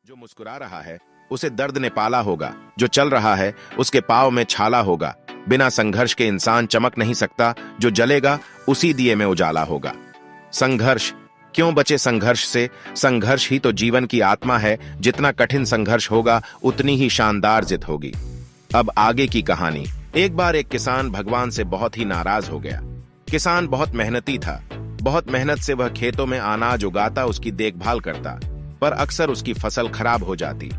जो मुस्कुरा रहा है उसे दर्द ने पाला होगा, जो चल रहा है उसके पाँव में छाला होगा। बिना संघर्ष के इंसान चमक नहीं सकता, जो जलेगा उसी दिए में उजाला होगा। संघर्ष क्यों बचे संघर्ष से? संघर्ष ही तो जीवन की आत्मा है। जितना कठिन संघर्ष होगा उतनी ही शानदार जीत होगी। अब आगे की कहानी। एक बार एक किसान भगवान से बहुत ही नाराज हो गया। किसान बहुत मेहनती था। बहुत मेहनत से वह खेतों में अनाज उगाता, उसकी देखभाल करता, पर अक्सर उसकी फसल खराब हो जाती।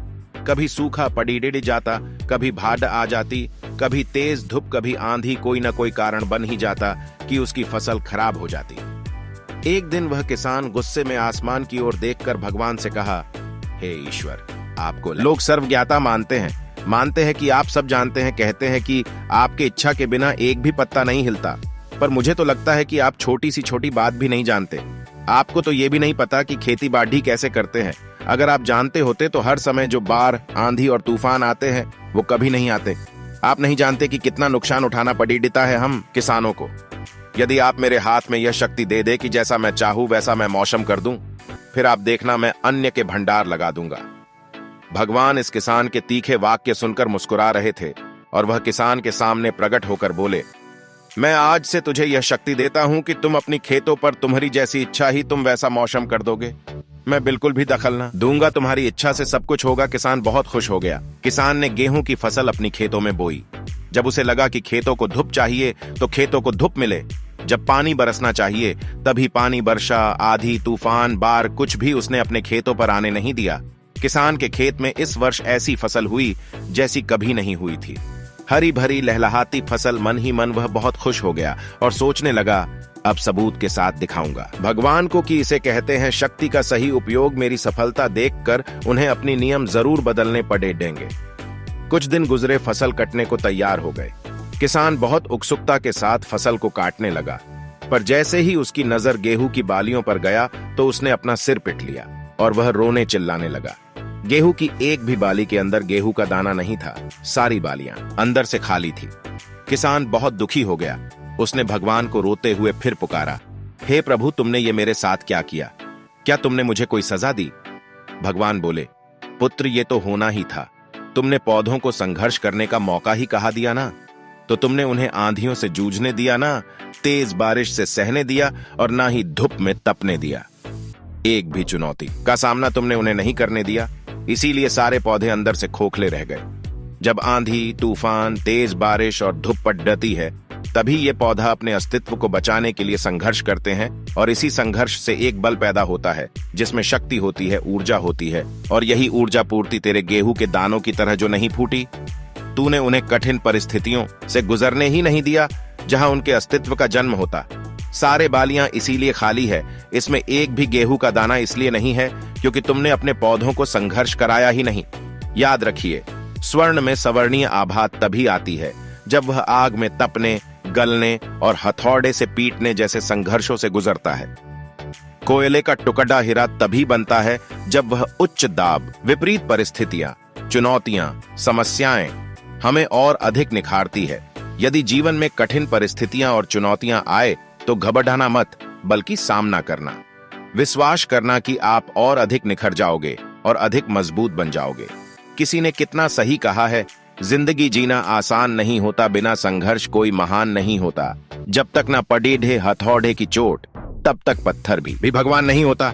कभी सूखा पड़ी जाता, कभी बाढ़ आ जाती, कभी तेज धूप, कभी आंधी, कोई न कोई कारण बन ही जाता कि उसकी फसल खराब हो जाती। एक दिन वह किसान गुस्से में आसमान की ओर देखकर भगवान से कहा, हे ईश्वर, आपको लोग सर्वज्ञाता मानते हैं कि आप सब जानते हैं, कहते हैं कि आपके इच्छा के बिना एक भी पत्ता नहीं हिलता, पर मुझे तो लगता है कि आप छोटी सी छोटी बात भी नहीं जानते। आपको तो ये भी नहीं पता कि खेती बाड़ी कैसे करते हैं। अगर आप जानते होते तो हर समय जो बाढ़, आंधी और तूफान आते हैं वो कभी नहीं आते। आप नहीं जानते कि कितना नुकसान उठाना पड़ता है हम किसानों को। यदि आप मेरे हाथ में यह शक्ति दे दे कि जैसा मैं चाहूं वैसा मैं मौसम कर दूं, फिर आप देखना मैं अन्न के भंडार लगा दूंगा। भगवान इस किसान के तीखे वाक्य सुनकर मुस्कुरा रहे थे और वह किसान के सामने प्रकट होकर बोले, मैं आज से तुझे यह शक्ति देता हूं कि तुम अपनी खेतों पर तुम्हारी जैसी इच्छा ही तुम वैसा मौसम कर दोगे। मैं बिल्कुल भी दखल न दूंगा, तुम्हारी इच्छा से सब कुछ होगा। किसान बहुत खुश हो गया। किसान ने गेहूं की फसल अपनी खेतों में बोई। जब उसे लगा कि खेतों को धूप चाहिए तो खेतों को धूप मिले, जब पानी बरसना चाहिए तभी पानी, वर्षा, आंधी, तूफान, बाढ़, कुछ भी उसने अपने खेतों पर आने नहीं दिया। किसान के खेत में इस वर्ष ऐसी फसल हुई जैसी कभी नहीं हुई थी। हरी भरी लहलहाती फसल। मन ही मन वह बहुत खुश हो गया और सोचने लगा, अब सबूत के साथ दिखाऊंगा भगवान को कि इसे कहते हैं शक्ति का सही उपयोग। मेरी सफलता देखकर उन्हें अपनी नियम जरूर बदलने पड़ेंगे। कुछ दिन गुजरे, फसल कटने को तैयार हो गए। किसान बहुत उत्सुकता के साथ फसल को काटने लगा, पर जैसे ही उसकी नजर गेहूं की बालियों पर गया तो उसने अपना सिर पीट लिया और वह रोने चिल्लाने लगा। गेहूं की एक भी बाली के अंदर गेहूं का दाना नहीं था। सारी बालियां अंदर से खाली थी। किसान बहुत दुखी हो गया। उसने भगवान को रोते हुए फिर पुकारा, हे प्रभु, तुमने ये मेरे साथ क्या किया? क्या तुमने मुझे कोई सजा दी? भगवान बोले, पुत्र, ये तो होना ही था। तुमने पौधों को संघर्ष करने का मौका ही कहा दिया ना, तो तुमने उन्हें आंधियों से जूझने दिया ना, तेज बारिश से सहने दिया और ना ही धूप में तपने दिया। एक भी चुनौती का सामना तुमने उन्हें नहीं करने दिया। इसीलिए सारे पौधे अंदर से खोखले रह गए। जब आंधी, तूफान, तेज बारिश और धूप पड़ती है तभी ये पौधा अपने अस्तित्व को बचाने के लिए संघर्ष करते हैं, और इसी संघर्ष से एक बल पैदा होता है जिसमें शक्ति होती है, ऊर्जा होती है। और यही ऊर्जा पूर्ति तेरे गेहूं के दानों की तरह जो नहीं फूटी। तूने उन्हें कठिन परिस्थितियों से गुजरने ही नहीं दिया जहां उनके अस्तित्व का जन्म होता। सारे बालियां इसीलिए खाली है, इसमें एक भी गेहूं का दाना इसलिए नहीं है क्योंकि तुमने अपने पौधों को संघर्ष कराया ही नहीं। याद रखिए, स्वर्ण में सवर्णीय आभा तभी आती है जब वह आग में तपने, गलने और हथौड़े से पीटने जैसे संघर्षों से गुजरता है। कोयले का टुकड़ा हीरा तभी बनता है जब वह उच्च दाब, विपरीत परिस्थितियां, चुनौतियां, समस्याएं हमें और अधिक निखारती है। यदि जीवन में कठिन परिस्थितियां और चुनौतियां आए तो घबराना मत, बल्कि सामना करना, विश्वास करना कि आप और अधिक निखर जाओगे और अधिक मजबूत बन जाओगे। किसी ने कितना सही कहा है, जिंदगी जीना आसान नहीं होता, बिना संघर्ष कोई महान नहीं होता। जब तक ना पड़ी ढे हथौड़े की चोट, तब तक पत्थर भी भगवान नहीं होता।